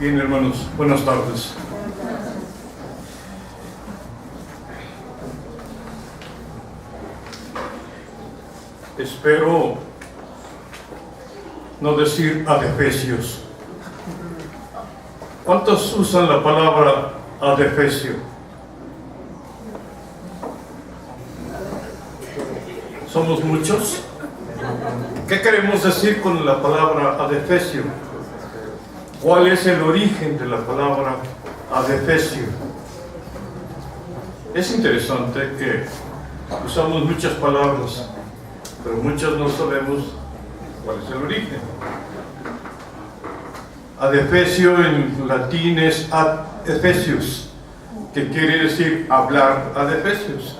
Bien, hermanos, buenas tardes. Espero no decir adefesios. ¿Cuántos usan la palabra adefesio? ¿Somos muchos? ¿Qué queremos decir con la palabra adefesio? ¿Cuál es el origen de la palabra adefesio? Es interesante que usamos muchas palabras, pero muchas no sabemos cuál es el origen. Adefesio en latín es ad efesius, que quiere decir hablar ad efesios.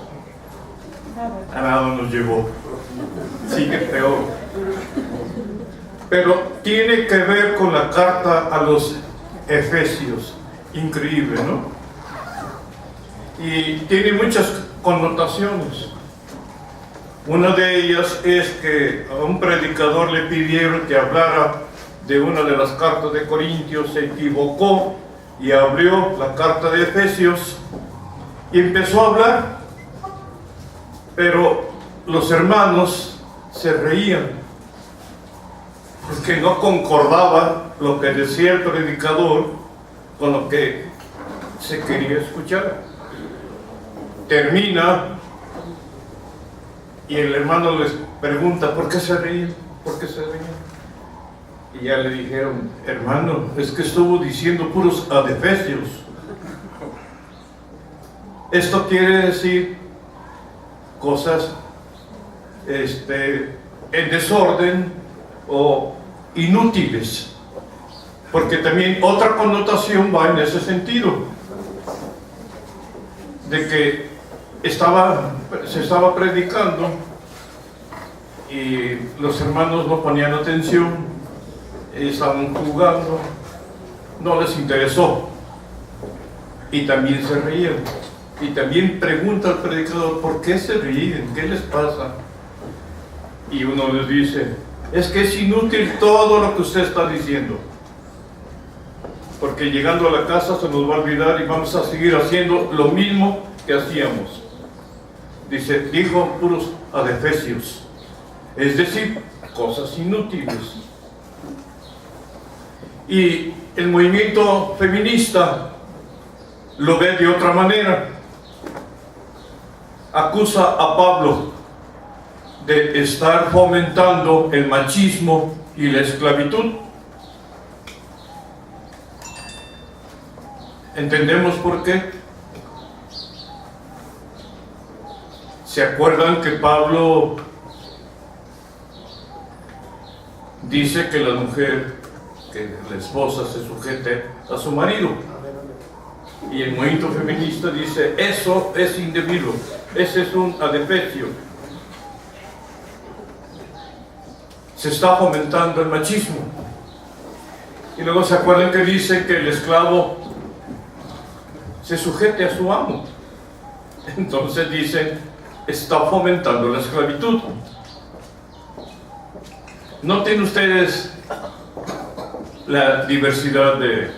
A nada nos llevó. Sigue peor. Pero tiene que ver con la carta a los Efesios. Increíble, ¿no? Y tiene muchas connotaciones. Una de ellas es que a un predicador le pidieron que hablara de una de las cartas de Corintios, se equivocó y abrió la carta de Efesios y empezó a hablar, pero los hermanos se reían porque no concordaba lo que decía el predicador con lo que se quería escuchar. Termina y el hermano les pregunta: ¿por qué se ríen? ¿Por qué se ríen? Y ya le dijeron: hermano, es que estuvo diciendo puros adefesios. Esto quiere decir cosas en desorden o inútiles, porque también otra connotación va en ese sentido, de que se estaba predicando y los hermanos no ponían atención, estaban jugando, no les interesó y también se reían. Y también pregunta al predicador: ¿por qué se ríen? ¿Qué les pasa? Y uno les dice: es que es inútil todo lo que usted está diciendo, porque llegando a la casa se nos va a olvidar y vamos a seguir haciendo lo mismo que hacíamos. Dice, dijo puros adefesios, es decir, cosas inútiles. Y el movimiento feminista lo ve de otra manera. Acusa a Pablo de estar fomentando el machismo y la esclavitud. ¿Entendemos por qué? ¿Se acuerdan que Pablo dice que la mujer, que la esposa se sujete a su marido? Y el movimiento feminista dice: eso es indebido, ese es un adefesio. Se está fomentando el machismo. Y luego se acuerdan que dice que el esclavo se sujete a su amo. Entonces dicen: está fomentando la esclavitud. Noten ustedes la diversidad de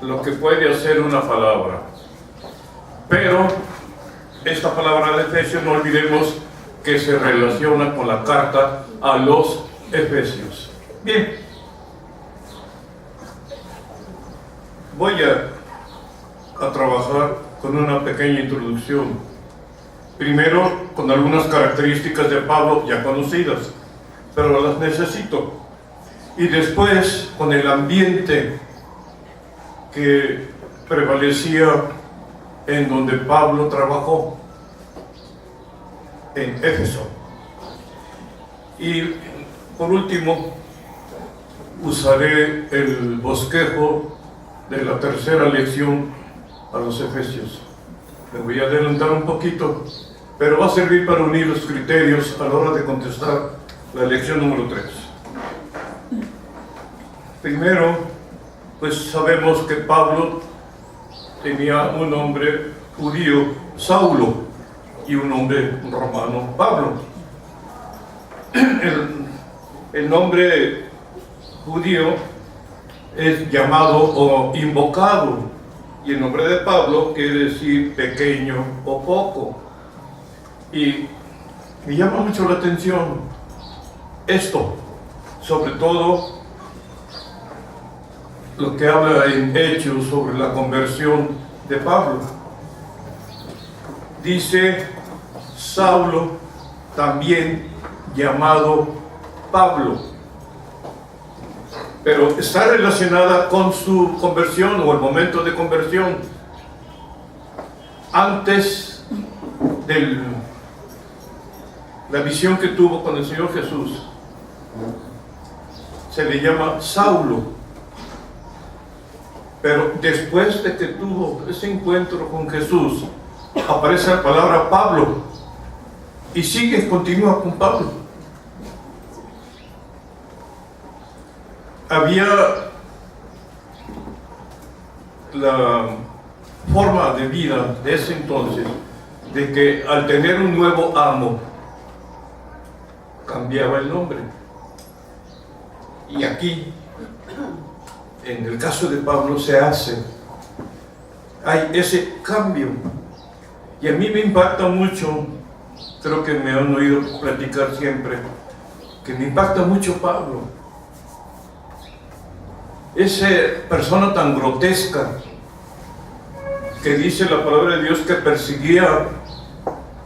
lo que puede hacer una palabra. Pero esta palabra de Efesios, no olvidemos que se relaciona con la carta a los Efesios. Bien, voy a trabajar con una pequeña introducción. Primero, con algunas características de Pablo ya conocidas, pero las necesito. Y después, con el ambiente que prevalecía en donde Pablo trabajó, en Éfeso. Y por último, usaré el bosquejo de la tercera lección a los Efesios. Me voy a adelantar un poquito, pero va a servir para unir los criterios a la hora de contestar la lección número 3. Primero, pues sabemos que Pablo tenía un nombre judío, Saulo, y un nombre romano, Pablo. El nombre judío es llamado o invocado, y el nombre de Pablo quiere decir pequeño o poco. Y me llama mucho la atención esto, sobre todo lo que habla en Hechos sobre la conversión de Pablo. Dice Saulo, también llamado Pablo, pero está relacionada con su conversión o el momento de conversión. Antes de la visión que tuvo con el Señor Jesús, se le llama Saulo. Pero después de que tuvo ese encuentro con Jesús, aparece la palabra Pablo y continúa con Pablo. Había la forma de vida de ese entonces de que al tener un nuevo amo cambiaba el nombre. Y aquí, en el caso de Pablo, hay ese cambio. Y a mí me impacta mucho, creo que me han oído platicar siempre, que me impacta mucho Pablo. Esa persona tan grotesca que dice la palabra de Dios que perseguía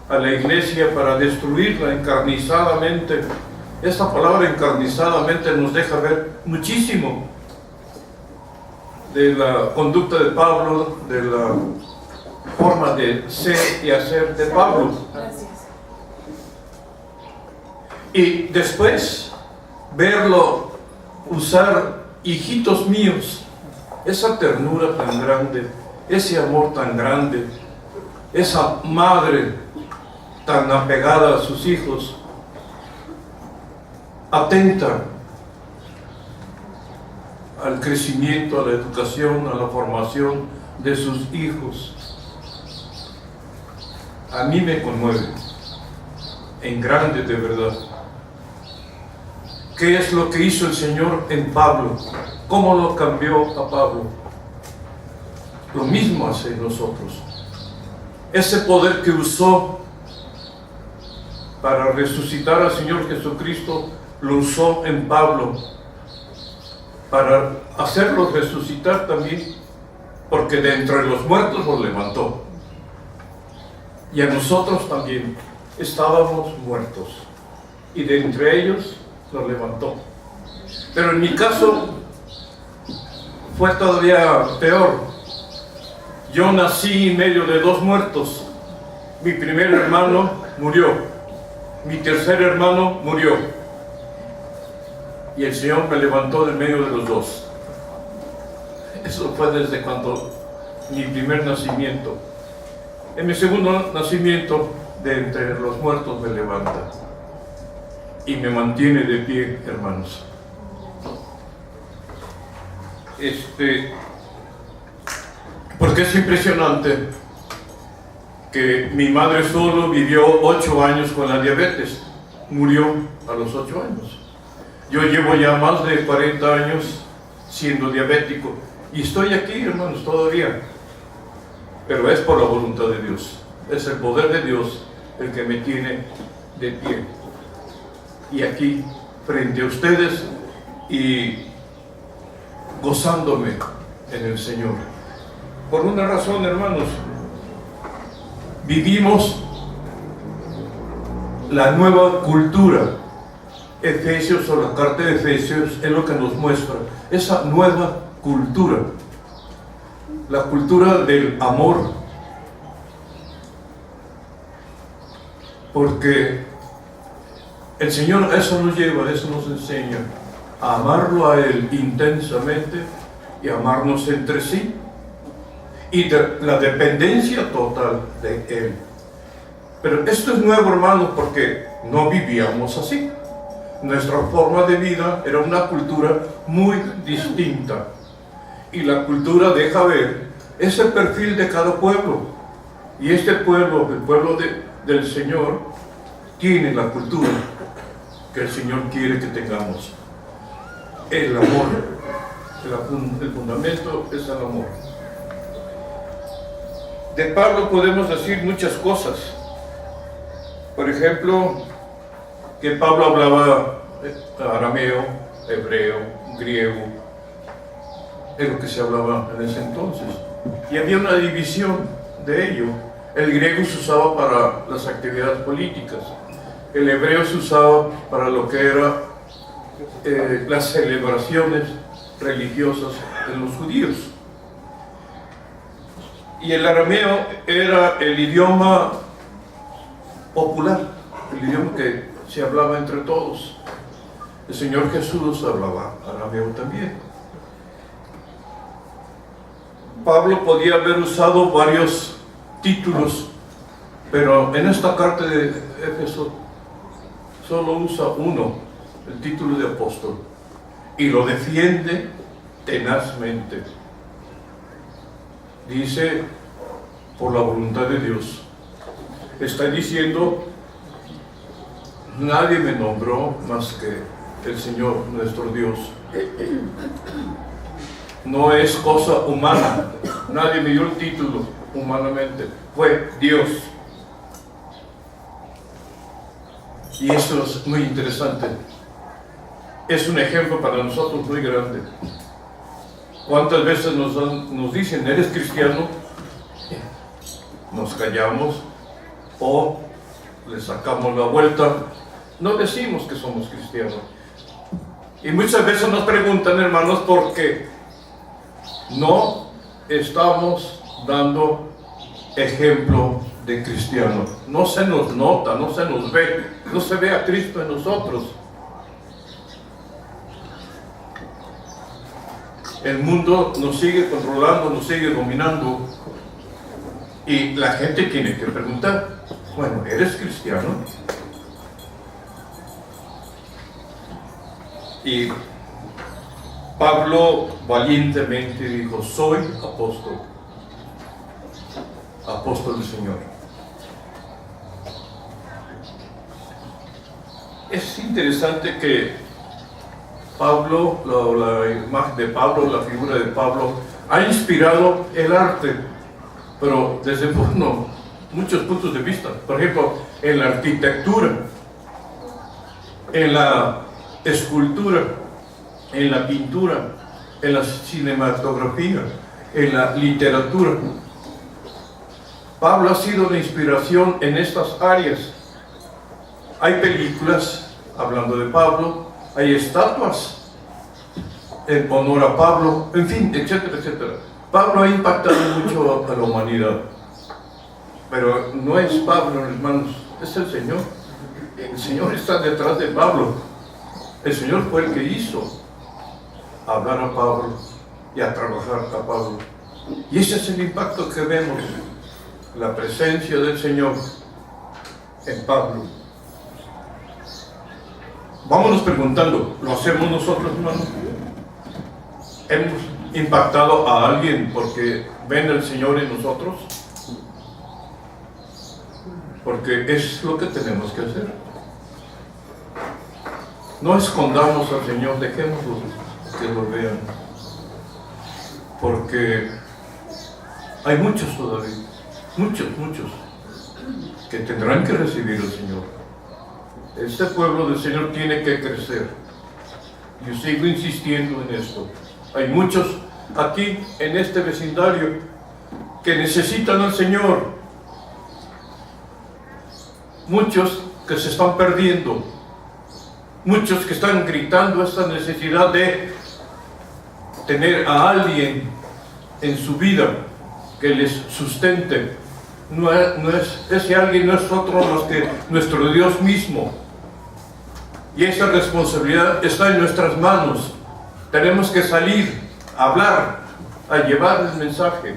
a la iglesia para destruirla encarnizadamente. Esta palabra encarnizadamente nos deja ver muchísimo de la conducta de Pablo, de la forma de ser y hacer de Pablo. Gracias. Y después verlo usar hijitos míos, esa ternura tan grande, ese amor tan grande, esa madre tan apegada a sus hijos, atenta al crecimiento, a la educación, a la formación de sus hijos. A mí me conmueve en grande, de verdad. ¿Qué es lo que hizo el Señor en Pablo? ¿Cómo lo cambió a Pablo? Lo mismo hace en nosotros. Ese poder que usó para resucitar al Señor Jesucristo, lo usó en Pablo para hacerlo resucitar también, porque de entre los muertos lo levantó. Y a nosotros también estábamos muertos, y de entre ellos lo levantó. Pero en mi caso fue todavía peor. Yo nací en medio de dos muertos. Mi primer hermano murió, mi tercer hermano murió, y el Señor me levantó del medio de los dos. Eso fue desde cuando mi primer nacimiento. En mi segundo nacimiento, de entre los muertos me levanta y me mantiene de pie, hermanos. Porque es impresionante que mi madre solo vivió 8 años con la diabetes, murió a los 8 años. Yo llevo ya más de 40 años siendo diabético y estoy aquí, hermanos, todavía. Pero es por la voluntad de Dios, es el poder de Dios el que me tiene de pie. Y aquí, frente a ustedes y gozándome en el Señor. Por una razón, hermanos, vivimos la nueva cultura. Efesios, o la carta de Efesios, es lo que nos muestra esa nueva cultura, la cultura del amor, porque el Señor eso nos lleva, eso nos enseña a amarlo a Él intensamente y amarnos entre sí, y la dependencia total de Él. Pero esto es nuevo, hermano, porque no vivíamos así. Nuestra forma de vida era una cultura muy distinta, y la cultura deja ver ese perfil de cada pueblo, y este pueblo, el pueblo del Señor, tiene la cultura que el Señor quiere que tengamos: el amor, el fundamento es el amor. De Pablo podemos decir muchas cosas. Por ejemplo, que Pablo hablaba arameo, hebreo, griego, es lo que se hablaba en ese entonces. Y había una división de ello. El griego se usaba para las actividades políticas, el hebreo se usaba para lo que era las celebraciones religiosas de los judíos. Y el arameo era el idioma popular, el idioma que se hablaba entre todos. El Señor Jesús hablaba arameo también. Pablo podía haber usado varios títulos, pero en esta carta de Éfeso solo usa uno, el título de apóstol, y lo defiende tenazmente. Dice, por la voluntad de Dios. Está diciendo, nadie me nombró más que el Señor, nuestro Dios. No es cosa humana, nadie me dio el título humanamente, fue Dios. Y esto es muy interesante. Es un ejemplo para nosotros muy grande. ¿Cuántas veces nos dicen, eres cristiano? Nos callamos o le sacamos la vuelta. No decimos que somos cristianos. Y muchas veces nos preguntan, hermanos, por qué no estamos dando ejemplo de cristiano. No se nos nota, no se nos ve, no se ve a Cristo en nosotros. El mundo nos sigue controlando, nos sigue dominando, y la gente tiene que preguntar, bueno, ¿eres cristiano? Y Pablo valientemente dijo, soy apóstol, apóstol del Señor. Es interesante que Pablo, la imagen de Pablo, la figura de Pablo, ha inspirado el arte, pero desde muchos puntos de vista. Por ejemplo, en la arquitectura, en la escultura, en la pintura, en la cinematografía, en la literatura. Pablo ha sido la inspiración en estas áreas. Hay películas hablando de Pablo, hay estatuas en honor a Pablo, en fin, etcétera, etcétera. Pablo ha impactado mucho a la humanidad, pero no es Pablo, hermanos, es el Señor. El Señor está detrás de Pablo. El Señor fue el que hizo hablar a Pablo y a trabajar a Pablo. Y ese es el impacto que vemos, la presencia del Señor en Pablo. Vámonos preguntando, ¿lo hacemos nosotros, hermanos? ¿Hemos impactado a alguien porque ven al Señor en nosotros? Porque es lo que tenemos que hacer. No escondamos al Señor, dejémoslo que lo vean. Porque hay muchos todavía, muchos, que tendrán que recibir al Señor. Este pueblo del Señor tiene que crecer. Yo sigo insistiendo en esto. Hay muchos aquí en este vecindario que necesitan al Señor. Muchos que se están perdiendo. Muchos que están gritando esta necesidad de tener a alguien en su vida que les sustente. Ese alguien no es otro más que nuestro Dios mismo. Y esa responsabilidad está en nuestras manos. Tenemos que salir, a hablar, a llevar el mensaje.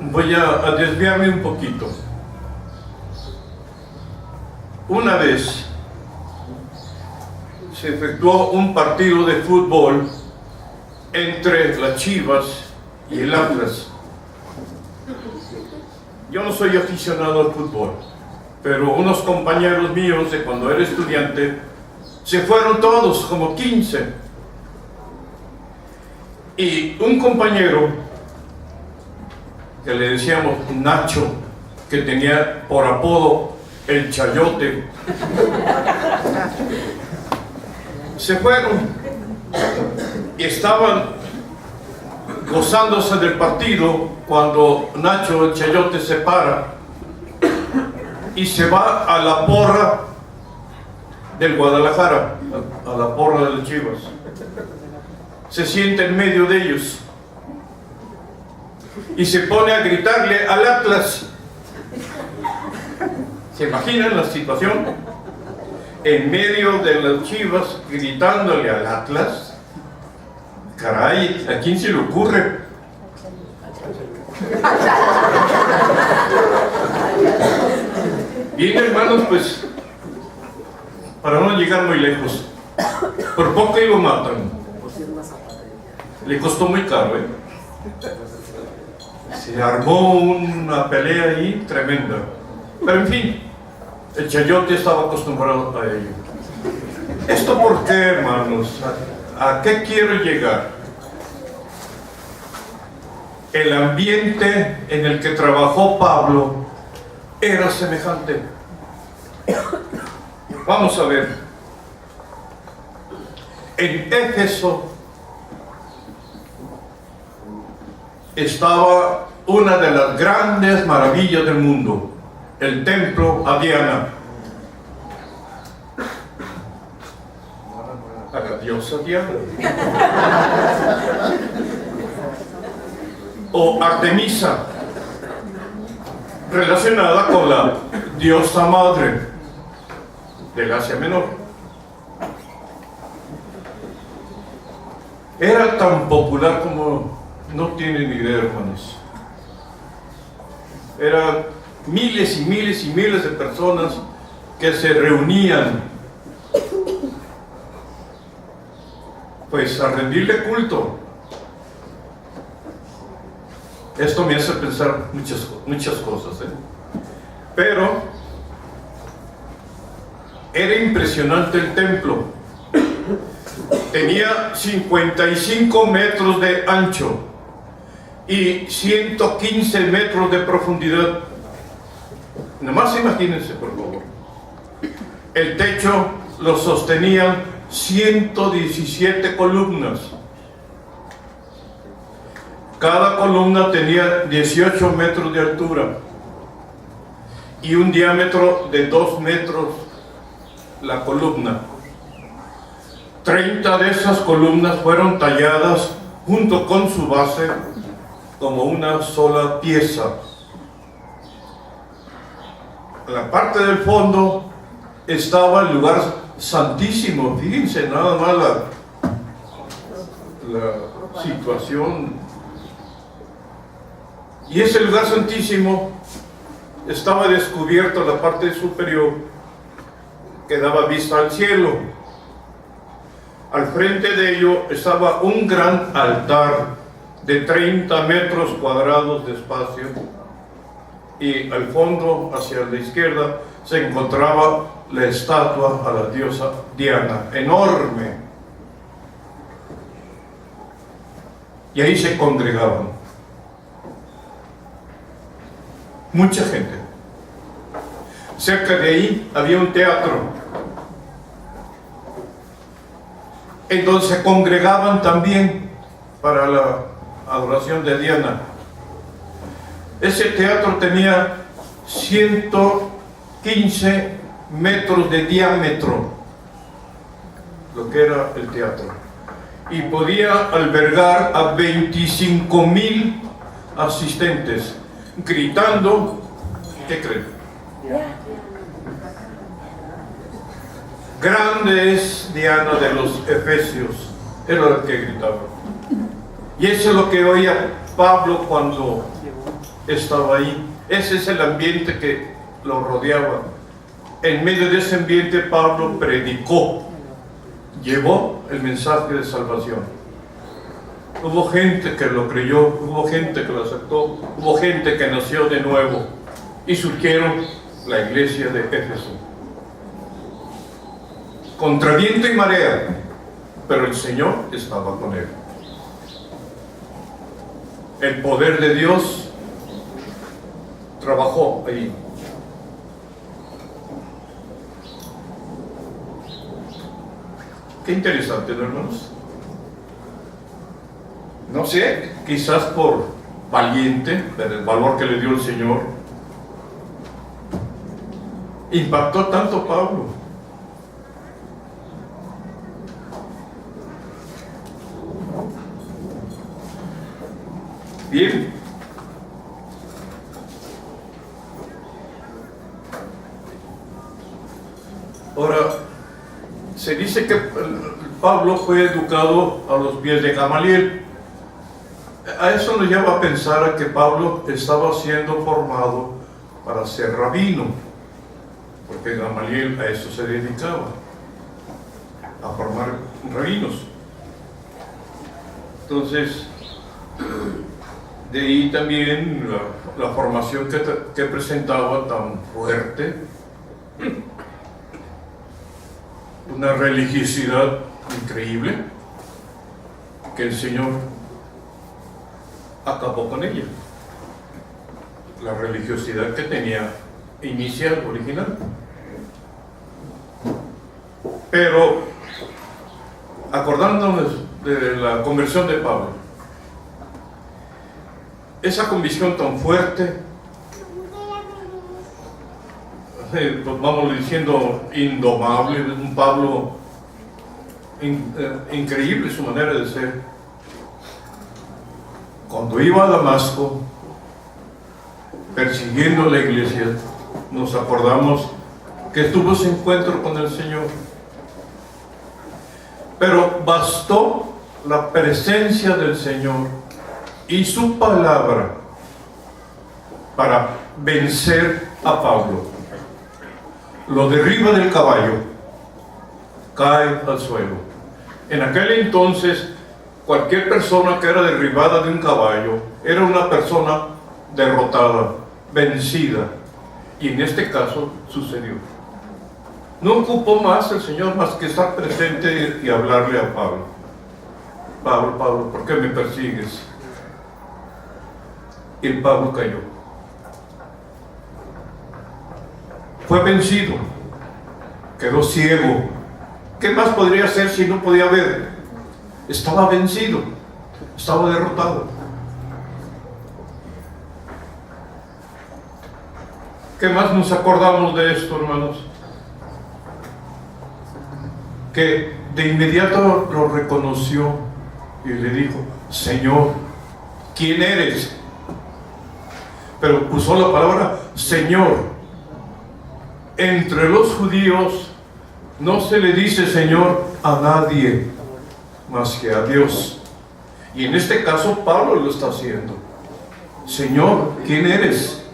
Voy a desviarme un poquito. Una vez se efectuó un partido de fútbol entre las Chivas y el Atlas. Yo no soy aficionado al fútbol, pero unos compañeros míos de cuando era estudiante se fueron todos, como 15. Y un compañero que le decíamos Nacho, que tenía por apodo el Chayote, se fueron y estaban gozándose del partido cuando Nacho, el Chayote, se para y se va a la porra del Guadalajara, a la porra de los Chivas. Se sienta en medio de ellos y se pone a gritarle al Atlas. ¿Se imaginan la situación? En medio de las Chivas gritándole al Atlas. Caray, ¿a quién se le ocurre? Bien, hermanos, pues, para no llegar muy lejos, por poco y lo matan. Le costó muy caro, ¿eh? Se armó una pelea ahí tremenda. Pero en fin, el Chayote estaba acostumbrado a ello. ¿Esto por qué, hermanos? ¿A qué quiero llegar? El ambiente en el que trabajó Pablo era semejante. Vamos a ver. En Éfeso estaba una de las grandes maravillas del mundo, el templo a Diana, a la diosa Diana, o Artemisa, relacionada con la diosa madre del Asia Menor. Era tan popular como no tienen idea, hermanos. Eran miles y miles y miles de personas que se reunían pues a rendirle culto. Esto me hace pensar muchas cosas, ¿eh? Pero era impresionante el templo. Tenía 55 metros de ancho y 115 metros de profundidad. Nada más imagínense, por favor. El techo lo sostenían 117 columnas. Cada columna tenía 18 metros de altura y un diámetro de 2 metros la columna. 30 de esas columnas fueron talladas junto con su base como una sola pieza. En la parte del fondo estaba el lugar santísimo. Fíjense nada más la situación. Y ese lugar santísimo estaba descubierto la parte superior que daba vista al cielo. Al frente de ello estaba un gran altar de 30 metros cuadrados de espacio y al fondo, hacia la izquierda, se encontraba la estatua a la diosa Diana, enorme. Y ahí se congregaban mucha gente. Cerca de ahí había un teatro en donde se congregaban también para la adoración de Diana. Ese teatro tenía 115 metros de diámetro, lo que era el teatro, y podía albergar a 25,000 asistentes, gritando, ¿qué creen? Grande es Diana de los Efesios, era lo que gritaba. Y eso es lo que oía Pablo cuando estaba ahí. Ese es el ambiente que lo rodeaba. En medio de ese ambiente Pablo predicó, llevó el mensaje de salvación. Hubo gente que lo creyó, hubo gente que lo aceptó, hubo gente que nació de nuevo y surgieron la iglesia de Éfeso. Contra viento y marea, pero el Señor estaba con él. El poder de Dios trabajó ahí. Qué interesante, ¿no, hermanos? No sé, quizás por valiente, pero el valor que le dio el Señor, impactó tanto a Pablo. Bien. Ahora, se dice que Pablo fue educado a los pies de Gamaliel. A eso nos lleva a pensar a que Pablo estaba siendo formado para ser rabino, porque Gamaliel a eso se dedicaba, a formar rabinos. Entonces, de ahí también la formación que presentaba tan fuerte, una religiosidad increíble, que el Señor acabó con ella. La religiosidad que tenía inicial, original. Pero, acordándonos de la conversión de Pablo, esa convicción tan fuerte, pues vamos diciendo indomable, un Pablo increíble su manera de ser. Cuando iba a Damasco persiguiendo la iglesia, nos acordamos que tuvo ese encuentro con el Señor, pero bastó la presencia del Señor y su palabra para vencer a Pablo. Lo derriba del caballo, cae al suelo. En aquel entonces, cualquier persona que era derribada de un caballo era una persona derrotada, vencida, y en este caso sucedió. No ocupó más el Señor más que estar presente y hablarle a Pablo. Pablo, Pablo, ¿por qué me persigues? Y el Pablo cayó. Fue vencido, quedó ciego. ¿Qué más podría hacer si no podía ver? Estaba vencido, estaba derrotado. ¿Qué más nos acordamos de esto, hermanos? Que de inmediato lo reconoció y le dijo: Señor, ¿quién eres? Pero usó la palabra Señor. Entre los judíos no se le dice Señor a nadie más que a Dios. Y en este caso Pablo lo está haciendo. Señor, ¿quién eres?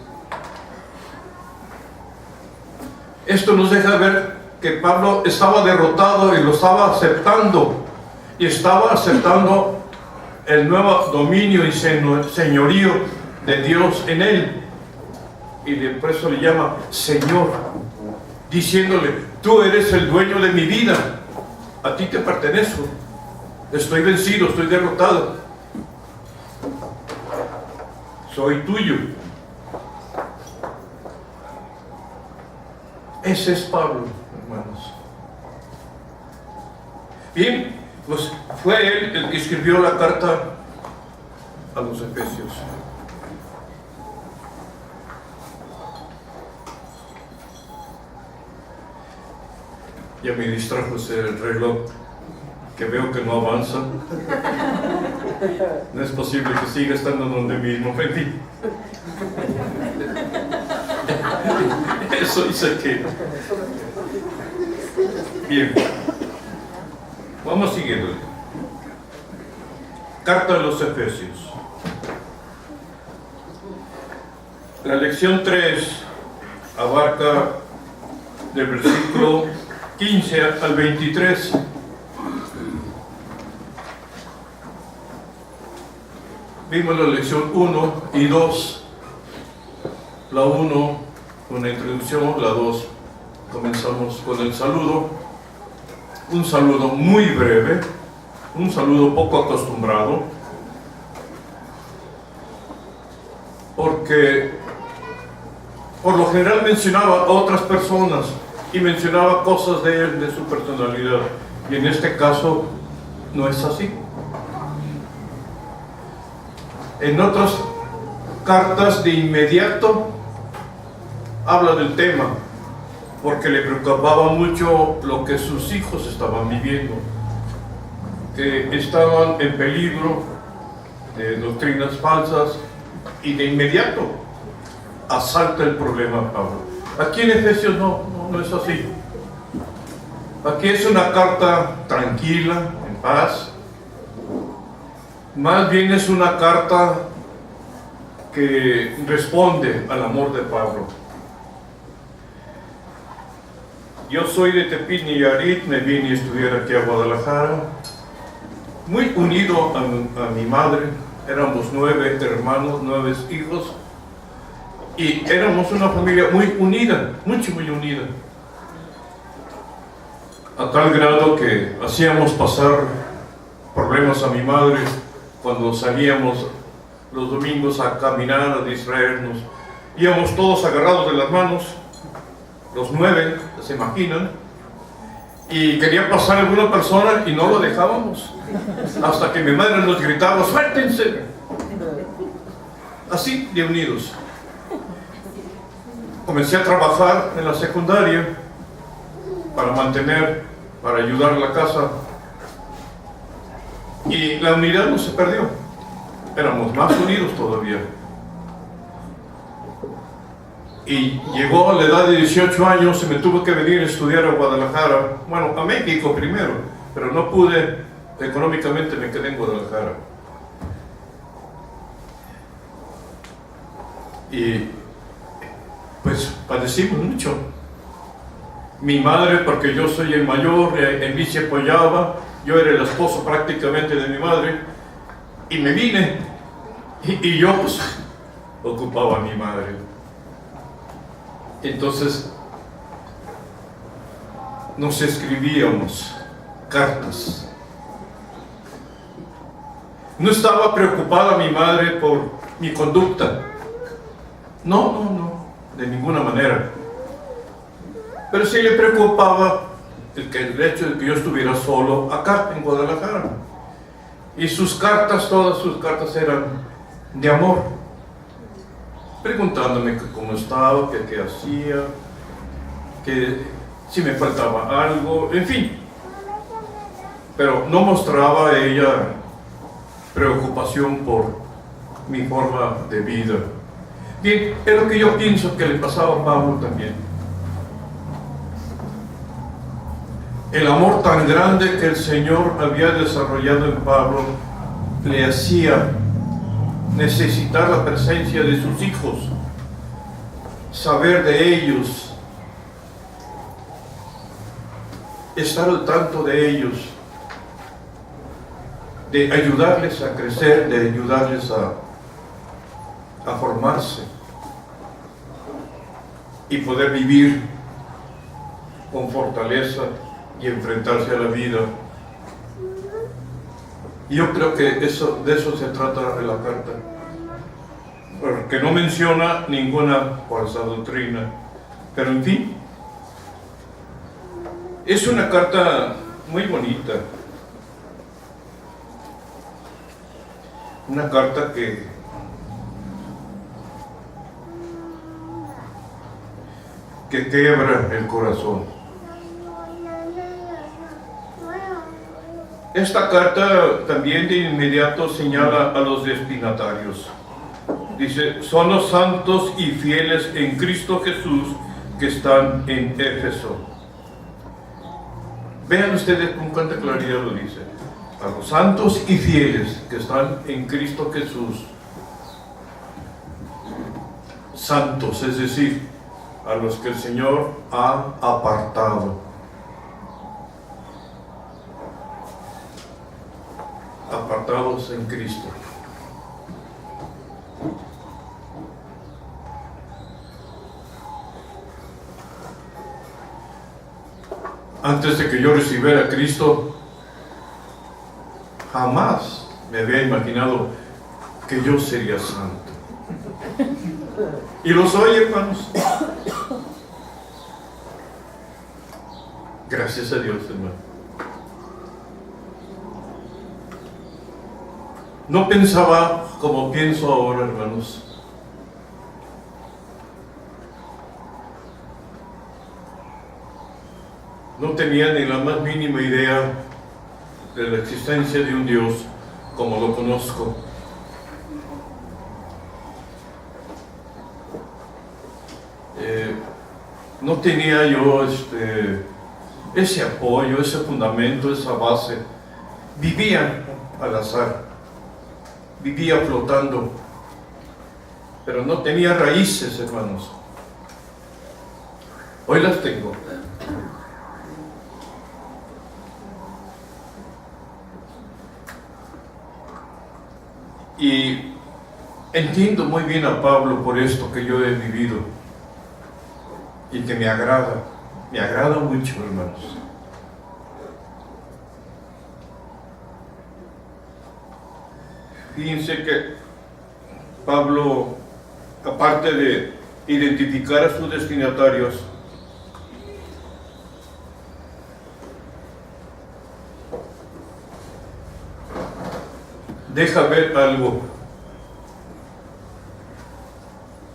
Esto nos deja ver que Pablo estaba derrotado y lo estaba aceptando. Y estaba aceptando el nuevo dominio y señorío de Dios en él. Y por eso le llama Señor, diciéndole: tú eres el dueño de mi vida, a ti te pertenezco, estoy vencido, estoy derrotado, soy tuyo. Ese es Pablo, hermanos. Bien, pues fue él el que escribió la carta a los Efesios. Ya me distrajo ese reloj, que veo que no avanza. No es posible que siga estando donde mismo. En fin. Eso dice que... Bien. Vamos siguiendo. Carta a los Efesios. La lección 3 abarca del versículo 15 al 23. Vimos la lección 1 y 2. La 1 con la introducción, la 2, comenzamos con el saludo. Un saludo muy breve, un saludo poco acostumbrado, porque por lo general mencionaba a otras personas y mencionaba cosas de él, de su personalidad, y en este caso no es así. En otras cartas de inmediato habla del tema, porque le preocupaba mucho lo que sus hijos estaban viviendo, que estaban en peligro de doctrinas falsas, y de inmediato asalta el problema a Pablo. Aquí en Efesios no es así. Aquí es una carta tranquila, en paz. Más bien es una carta que responde al amor de Pablo. Yo soy de Tepic, Nayarit, me vine a estudiar aquí a Guadalajara, muy unido a mi madre. Éramos 9 hermanos, 9 hijos, y éramos una familia muy unida, muy unida, a tal grado que hacíamos pasar problemas a mi madre cuando salíamos los domingos a caminar, a distraernos. Íbamos todos agarrados de las manos, los 9, se imaginan, y quería pasar alguna persona y no lo dejábamos, hasta que mi madre nos gritaba: ¡suéltense! Así de unidos. Comencé a trabajar en la secundaria para ayudar a la casa, y la unidad no se perdió. Éramos más unidos todavía. Y llegó a la edad de 18 años y me tuve que venir a estudiar a Guadalajara, bueno, a México primero, pero no pude, económicamente me quedé en Guadalajara. Y pues padecimos mucho. Mi madre, porque yo soy el mayor, en mí se apoyaba, yo era el esposo prácticamente de mi madre, y me vine, y yo pues ocupaba a mi madre. Entonces nos escribíamos cartas. No estaba preocupada mi madre por mi conducta, no, de ninguna manera. Pero sí le preocupaba el hecho de que yo estuviera solo acá en Guadalajara. Y sus cartas, todas sus cartas eran de amor, preguntándome cómo estaba, qué hacía, que si me faltaba algo, en fin. Pero no mostraba ella preocupación por mi forma de vida. Bien, es lo que yo pienso que le pasaba a Pablo también. El amor tan grande que el Señor había desarrollado en Pablo le hacía necesitar la presencia de sus hijos, saber de ellos, estar al tanto de ellos, de ayudarles a crecer, de ayudarles a formarse y poder vivir con fortaleza y enfrentarse a la vida. Y yo creo que de eso se trata la carta, porque no menciona ninguna falsa doctrina, pero en fin, es una carta muy bonita, una carta que quiebra el corazón. Esta carta también de inmediato señala a los destinatarios. Dice: son los santos y fieles en Cristo Jesús que están en Éfeso. Vean ustedes con cuánta claridad lo dice. A los santos y fieles que están en Cristo Jesús. Santos, es decir, a los que el Señor ha apartado. Apartados en Cristo. antes de que yo recibiera a Cristo, jamás me había imaginado que yo sería santo. Y lo soy, hermanos. Gracias a Dios, hermano. No pensaba como pienso ahora, hermanos. No tenía ni la más mínima idea de la existencia de un Dios como lo conozco. No tenía yo ese apoyo, ese fundamento, esa base. Vivía al azar, vivía flotando, pero no tenía raíces, hermanos. Hoy las tengo. Y entiendo muy bien a Pablo por esto que yo he vivido y que me agrada mucho, hermanos. Fíjense que Pablo, aparte de identificar a sus destinatarios, deja ver algo,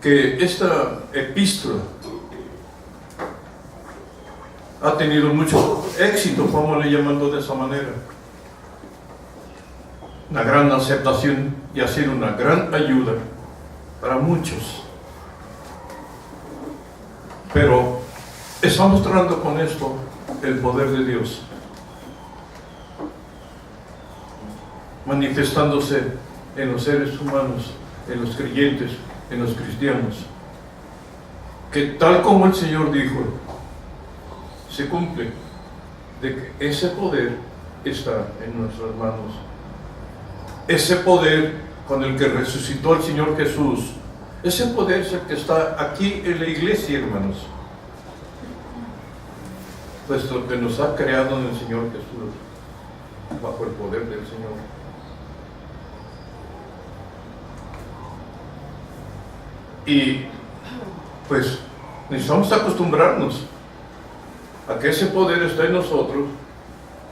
que esta epístola ha tenido mucho éxito, vamos a llamarlo de esa manera, una gran aceptación y ha sido una gran ayuda para muchos. Pero está mostrando con esto el poder de Dios manifestándose en los seres humanos, en los creyentes, en los cristianos, que tal como el Señor dijo, se cumple, de que ese poder está en nuestras manos. Ese poder con el que resucitó el Señor Jesús, ese poder es el que está aquí en la iglesia, hermanos, puesto que nos ha creado en el Señor Jesús, bajo el poder del Señor. Y pues necesitamos acostumbrarnos a que ese poder está en nosotros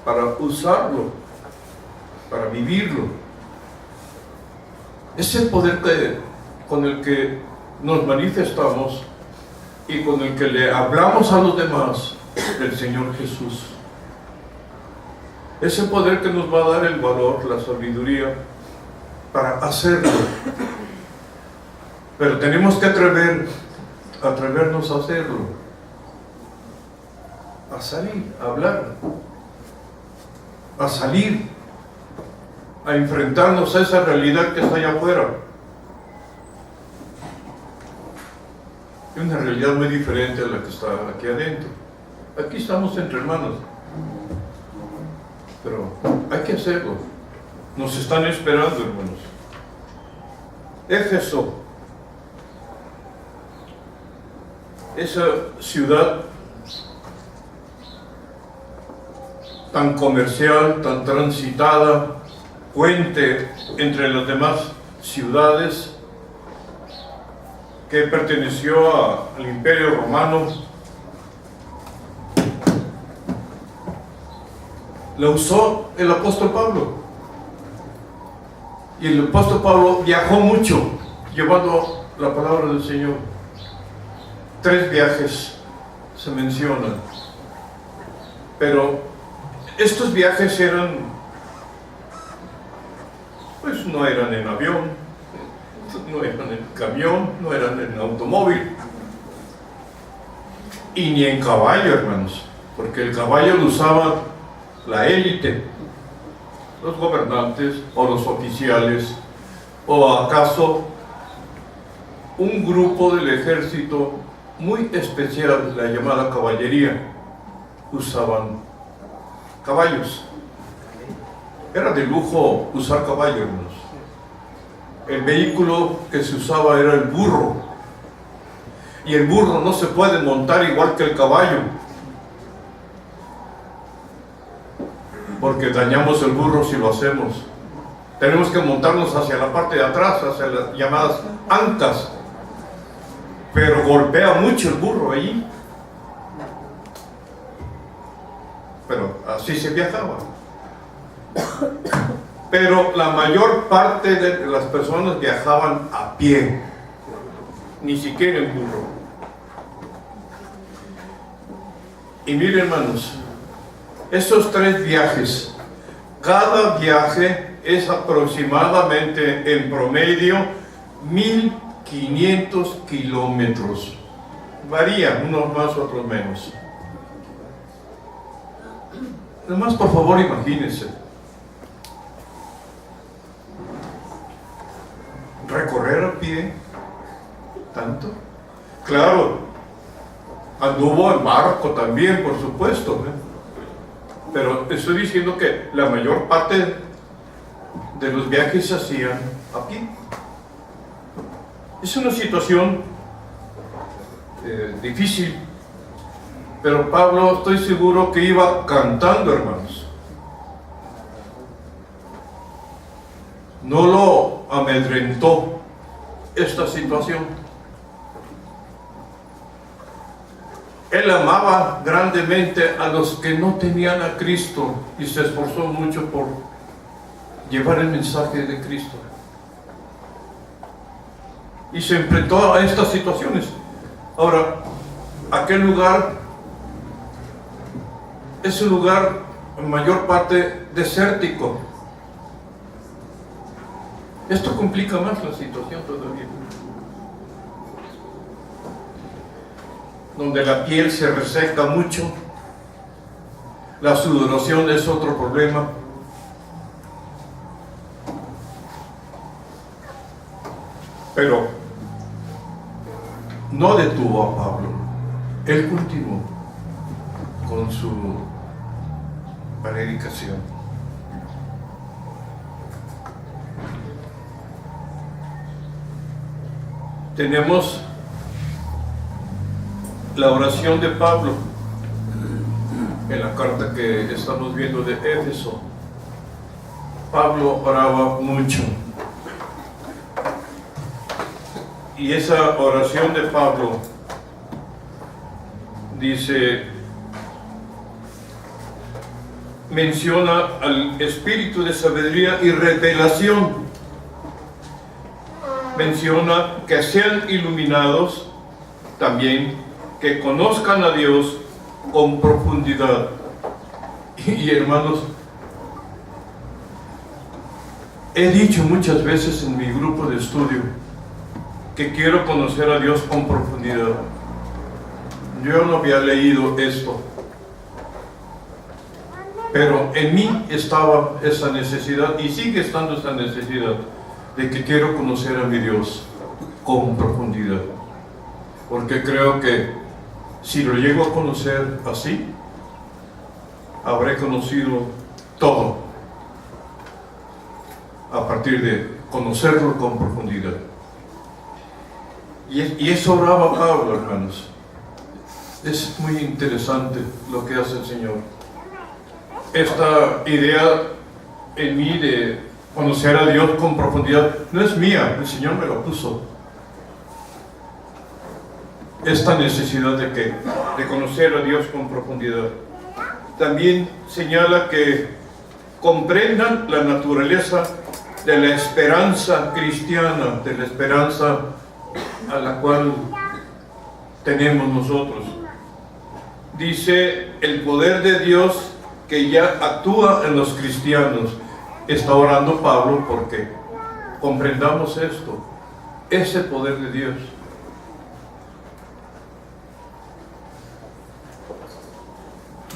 para usarlo, para vivirlo. Es el poder con el que nos manifestamos y con el que le hablamos a los demás del Señor Jesús. Ese poder que nos va a dar el valor, la sabiduría para hacerlo. Pero tenemos que atrevernos a hacerlo, a salir, a hablar, a salir, a enfrentarnos a esa realidad que está allá afuera. Es una realidad muy diferente a la que está aquí adentro. Aquí estamos entre hermanos, pero hay que hacerlo. Nos están esperando, hermanos. Éfeso, esa ciudad tan comercial, tan transitada, puente entre las demás ciudades, que perteneció al Imperio Romano, la usó el apóstol Pablo. Y el apóstol Pablo viajó mucho llevando la palabra del Señor. 3 viajes se mencionan, pero estos viajes pues no eran en avión, no eran en camión, no eran en automóvil y ni en caballo, hermanos, porque el caballo lo usaba la élite, los gobernantes o los oficiales, o acaso un grupo del ejército muy especial, la llamada caballería, usaban caballos. Era de lujo usar caballo, hermanos. El vehículo que se usaba era el burro, y el burro no se puede montar igual que el caballo. porque dañamos el burro si lo hacemos. Tenemos que montarnos hacia la parte de atrás, hacia las llamadas ancas, pero golpea mucho el burro allí. Pero así se viajaba. Pero la mayor parte de las personas viajaban a pie, ni siquiera en burro. Y miren, hermanos, esos 3 viajes, cada viaje es aproximadamente en promedio 1500 kilómetros. Varía, unos más, otros menos. Además, por favor, imagínense. Recorrer a pie, tanto. Claro, anduvo en barco también, por supuesto, pero estoy diciendo que la mayor parte de los viajes se hacían a pie. Es una situación difícil, pero Pablo, estoy seguro que iba cantando, hermanos. No lo amedrentó esta situación. Él amaba grandemente a los que no tenían a Cristo y se esforzó mucho por llevar el mensaje de Cristo. Y se enfrentó a estas situaciones. Ahora, aquel lugar es un lugar en mayor parte desértico. Esto complica más la situación todavía. Donde la piel se reseca mucho, la sudoración es otro problema. Pero no detuvo a Pablo, él continuó con su predicación. Tenemos la oración de Pablo en la carta que estamos viendo de Éfeso. Pablo oraba mucho. Y esa oración de Pablo dice, menciona al espíritu de sabiduría y revelación. Menciona que sean iluminados, también que conozcan a Dios con profundidad. Y hermanos, he dicho muchas veces en mi grupo de estudio que quiero conocer a Dios con profundidad. Yo no había leído esto, pero en mí estaba esa necesidad y sigue estando esa necesidad de que quiero conocer a mi Dios con profundidad, porque creo que si lo llego a conocer así, habré conocido todo a partir de conocerlo con profundidad. Y eso oraba Pablo, hermanos. Es muy interesante lo que hace el Señor. Esta idea en mí de conocer a Dios con profundidad no es mía, el Señor me lo puso. Esta necesidad de conocer a Dios con profundidad. También señala que comprendan la naturaleza de la esperanza cristiana, de la esperanza a la cual tenemos nosotros. Dice el poder de Dios que ya actúa en los cristianos. Está orando Pablo porque comprendamos esto, ese poder de Dios.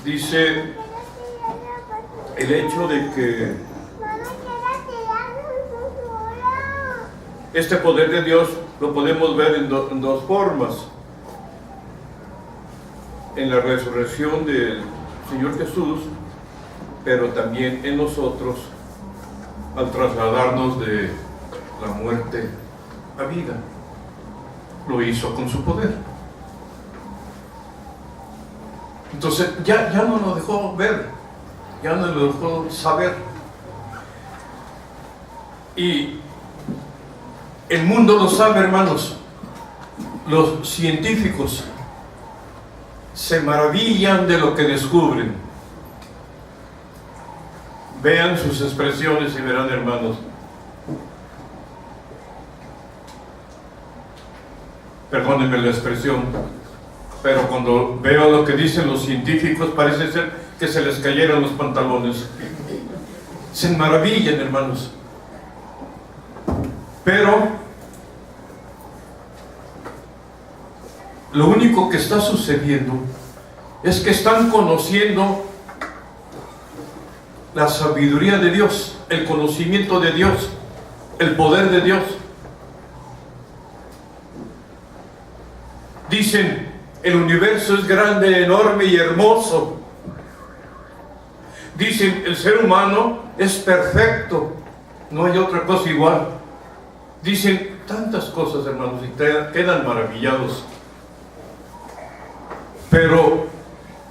Dice el hecho de que este poder de Dios lo podemos ver en dos formas. En la resurrección del Señor Jesús, pero también en nosotros al trasladarnos de la muerte a vida. Lo hizo con su poder. Entonces ya no lo dejó ver. ya no lo dejó saber. Y el mundo lo sabe, hermanos. Los científicos se maravillan de lo que descubren. Vean sus expresiones y verán, hermanos. Perdónenme la expresión, pero cuando veo lo que dicen los científicos, parece ser que se les cayeron los pantalones. Se maravillan, hermanos. Pero lo único que está sucediendo es que están conociendo la sabiduría de Dios, el conocimiento de Dios, el poder de Dios. Dicen, el universo es grande, enorme y hermoso. Dicen, el ser humano es perfecto, no hay otra cosa igual. Dicen tantas cosas, hermanos, y quedan maravillados. Pero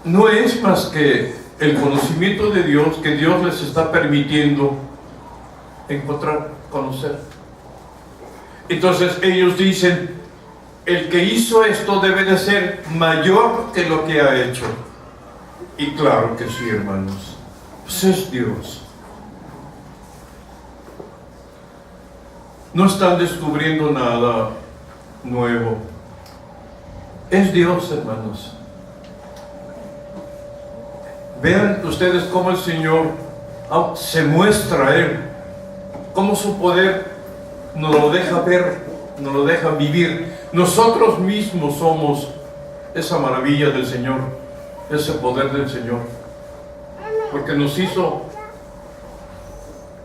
no es más que el conocimiento de Dios que Dios les está permitiendo encontrar, conocer. Entonces ellos dicen, el que hizo esto debe de ser mayor que lo que ha hecho. Y claro que sí, hermanos, pues es Dios. No están descubriendo nada nuevo. Es Dios, hermanos. Vean ustedes cómo el Señor se muestra a Él, cómo su poder nos lo deja ver, nos lo deja vivir. Nosotros mismos somos esa maravilla del Señor, ese poder del Señor, porque nos hizo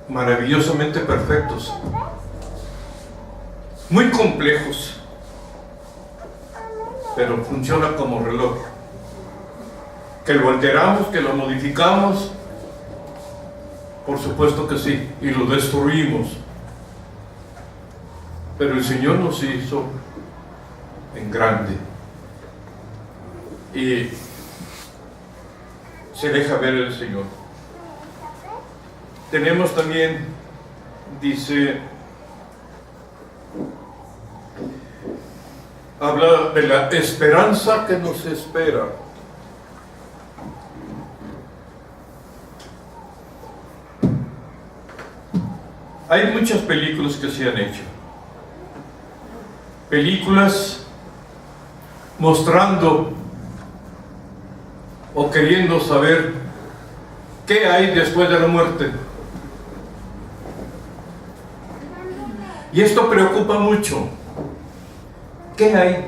maravillosamente perfectos, muy complejos, pero funciona como reloj. Que lo alteramos, que lo modificamos, por supuesto que sí, y lo destruimos. Pero el Señor nos hizo en grande y se deja ver el Señor. Tenemos también, dice, habla de la esperanza que nos espera. Hay muchas películas que se han hecho. Películas mostrando o queriendo saber qué hay después de la muerte. Y esto preocupa mucho. ¿Qué hay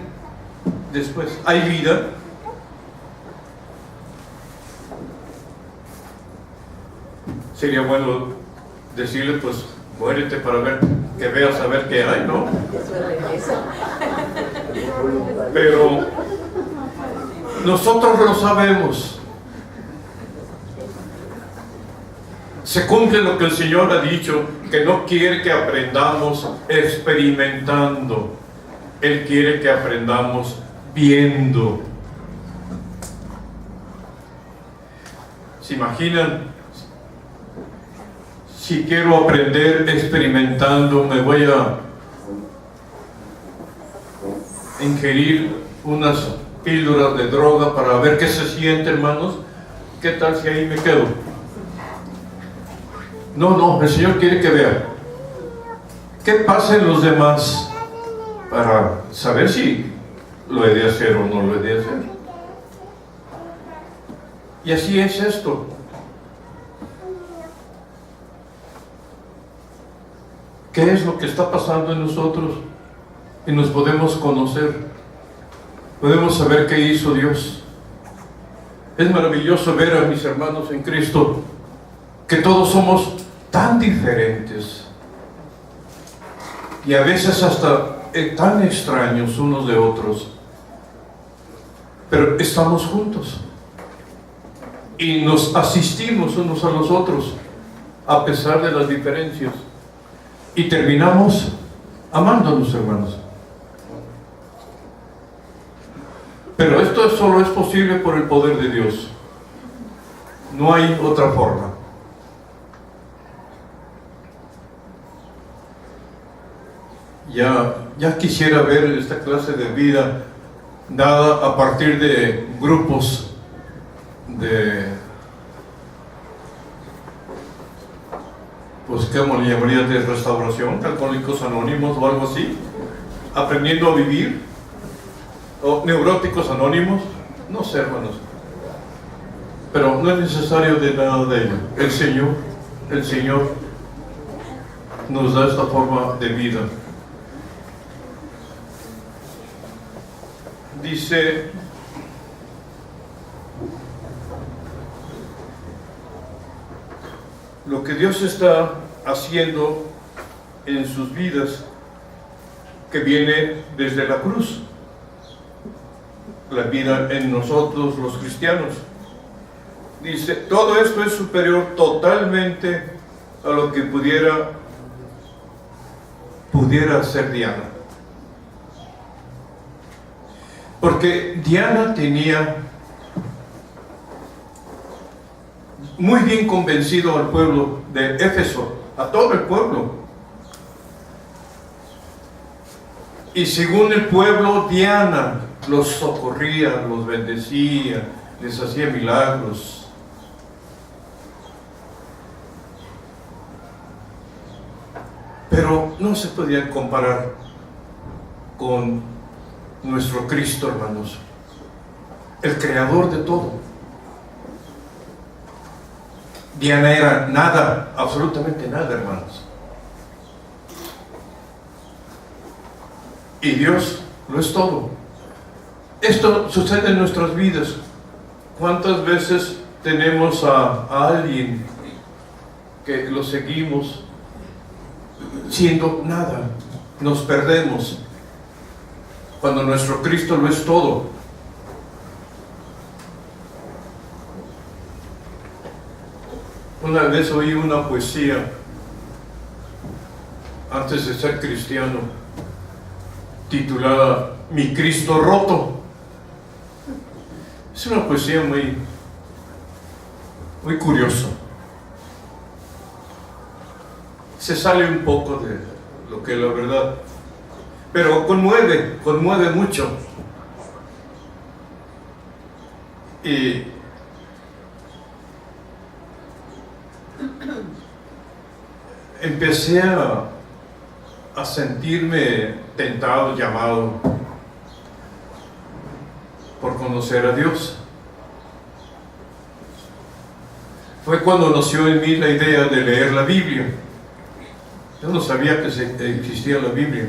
después? ¿Hay vida? Sería bueno decirle, pues, muérete para ver, que veas a ver qué hay, ¿no? Pero nosotros lo sabemos. Se cumple lo que el Señor ha dicho, que no quiere que aprendamos experimentando. Él quiere que aprendamos viendo. ¿Se imaginan? Si quiero aprender experimentando, me voy a ingerir unas píldoras de droga para ver qué se siente, hermanos. ¿Qué tal si ahí me quedo? No, el Señor quiere que vea qué pasa en los demás para saber si lo he de hacer o no lo he de hacer. Y así es esto. ¿Qué es lo que está pasando en nosotros? Y nos podemos conocer, podemos saber qué hizo Dios. Es maravilloso ver a mis hermanos en Cristo, que todos somos tan diferentes y a veces hasta tan extraños unos de otros, pero estamos juntos y nos asistimos unos a los otros a pesar de las diferencias. Y terminamos amándonos, hermanos. Pero esto solo es posible por el poder de Dios. No hay otra forma. Ya quisiera ver esta clase de vida dada a partir de grupos pues ¿cómo le llamaría? De restauración, alcohólicos anónimos o algo así, aprendiendo a vivir, o neuróticos anónimos, no sé, hermanos, pero no es necesario de nada de ello. El Señor nos da esta forma de vida. Dice, lo que Dios está haciendo en sus vidas, que viene desde la cruz, la vida en nosotros los cristianos. Dice, todo esto es superior totalmente a lo que pudiera ser Diana. Porque Diana tenía muy bien convencido al pueblo de Éfeso, a todo el pueblo. Y según el pueblo, Diana los socorría, los bendecía, les hacía milagros. Pero no se podían comparar con nuestro Cristo, hermanos, el creador de todo. Diana era nada, absolutamente nada, hermanos. Y Dios lo es todo. Esto sucede en nuestras vidas. ¿Cuántas veces tenemos a alguien que lo seguimos siendo nada? Nos perdemos cuando nuestro Cristo lo es todo. Una vez oí una poesía antes de ser cristiano titulada Mi Cristo Roto. Es una poesía muy curiosa. Se sale un poco de lo que es la verdad, pero conmueve mucho. Y empecé a sentirme tentado, llamado por conocer a Dios. Fue cuando nació en mí la idea de leer la Biblia. Yo no sabía que existía la Biblia.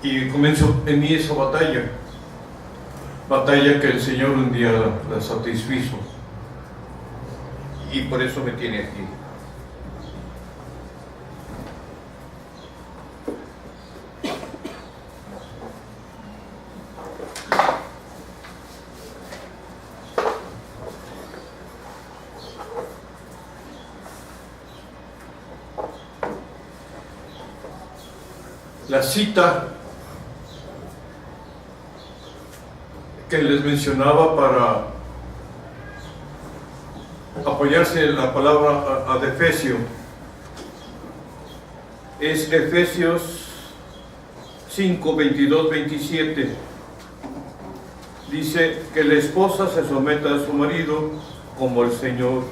Y comenzó en mí esa batalla que el Señor un día la satisfizo. Y por eso me tiene aquí. La cita que les mencionaba para apoyarse en la palabra ad Efesio es Efesios 5, 22, 27. Dice que la esposa se someta a su marido como el Señor.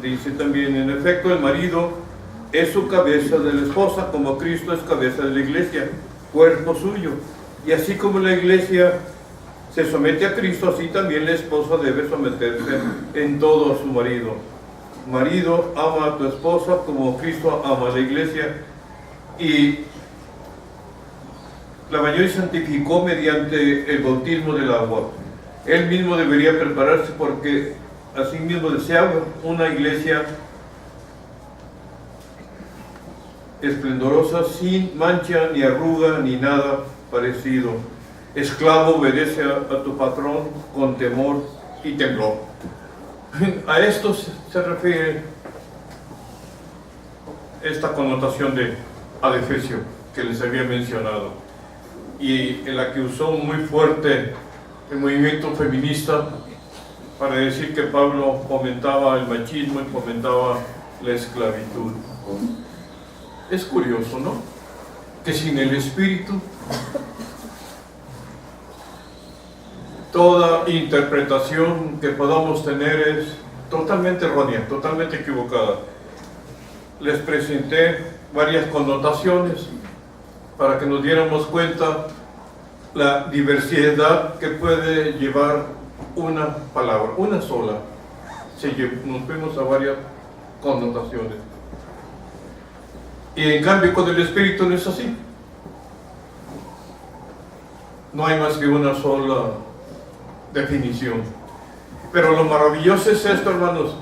Dice también, en efecto, el marido es su cabeza de la esposa, como Cristo es cabeza de la iglesia, cuerpo suyo. Y así como la iglesia se somete a Cristo, así también la esposa debe someterse en todo a su marido. Marido, ama a tu esposa como Cristo ama a la iglesia. Y la bañó y santificó mediante el bautismo del agua. Él mismo debería prepararse porque así mismo deseaba una iglesia esplendorosa, sin mancha, ni arruga, ni nada parecido. Esclavo, obedece a tu patrón con temor y temblor. A esto se refiere esta connotación de ad Efesio que les había mencionado, y en la que usó muy fuerte el movimiento feminista para decir que Pablo fomentaba el machismo y fomentaba la esclavitud. Es curioso, ¿no? Que sin el Espíritu toda interpretación que podamos tener es totalmente errónea, totalmente equivocada. Les presenté varias connotaciones para que nos diéramos cuenta la diversidad que puede llevar una palabra, una sola. Nos vemos a varias connotaciones. Y en cambio con el Espíritu no es así. No hay más que una sola definición. Pero lo maravilloso es esto, hermanos.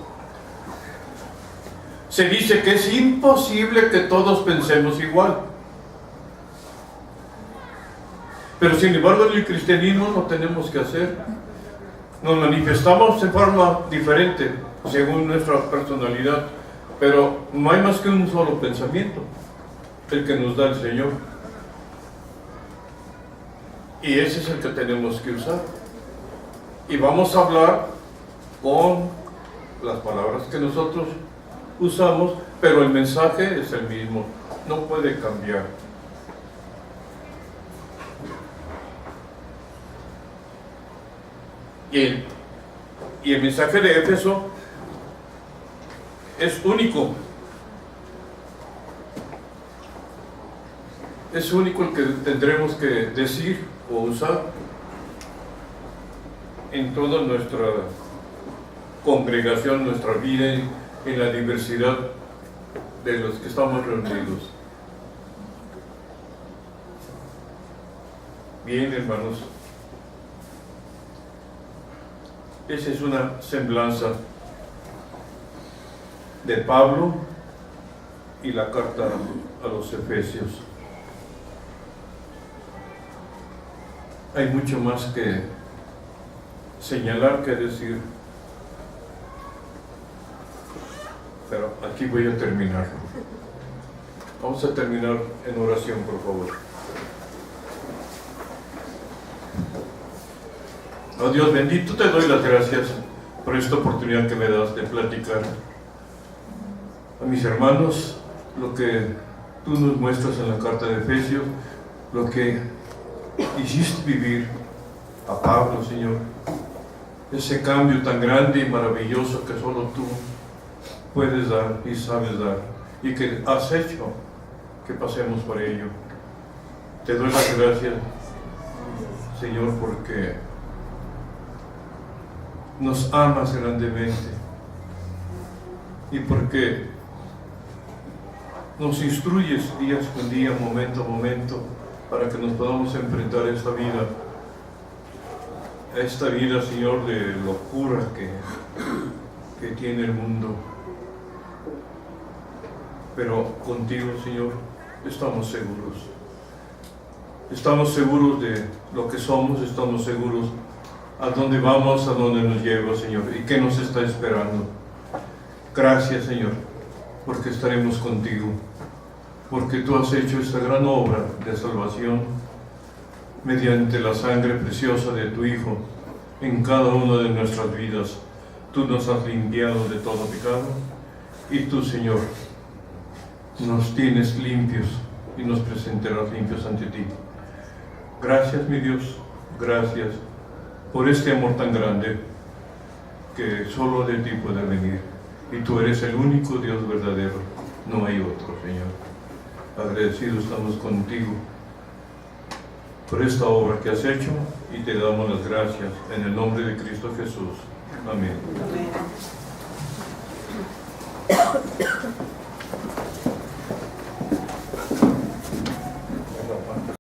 Se dice que es imposible que todos pensemos igual. Pero sin embargo en el cristianismo no tenemos que hacer. Nos manifestamos de forma diferente según nuestra personalidad, pero no hay más que un solo pensamiento, el que nos da el Señor. Y ese es el que tenemos que usar. Y vamos a hablar con las palabras que nosotros usamos, pero el mensaje es el mismo, no puede cambiar. Y el mensaje de Éfeso es único. Es único el que tendremos que decir o usar en toda nuestra congregación, nuestra vida, en la diversidad de los que estamos reunidos. Bien, hermanos. Esa es una semblanza de Pablo y la carta a los Efesios. Hay mucho más que señalar, que decir, pero aquí voy a terminar. Vamos a terminar en oración, por favor. Oh Dios bendito, te doy las gracias por esta oportunidad que me das de platicar a mis hermanos lo que tú nos muestras en la carta de Efesios, lo que hiciste vivir a Pablo, Señor, ese cambio tan grande y maravilloso que solo tú puedes dar y sabes dar, y que has hecho que pasemos por ello. Te doy las gracias, Señor, porque nos amas grandemente y porque nos instruyes día con día, momento a momento, para que nos podamos enfrentar a esta vida, Señor, de locura que tiene el mundo. Pero contigo, Señor, estamos seguros. Estamos seguros de lo que somos, estamos seguros a dónde vamos, a dónde nos lleva, Señor, y qué nos está esperando. Gracias, Señor, porque estaremos contigo, porque tú has hecho esta gran obra de salvación mediante la sangre preciosa de tu Hijo en cada una de nuestras vidas. Tú nos has limpiado de todo pecado y tú, Señor, nos tienes limpios y nos presentarás limpios ante ti. Gracias, mi Dios, gracias por este amor tan grande que solo de ti puede venir. Y tú eres el único Dios verdadero, no hay otro, Señor. Agradecidos estamos contigo por esta obra que has hecho y te damos las gracias en el nombre de Cristo Jesús. Amén. Amén.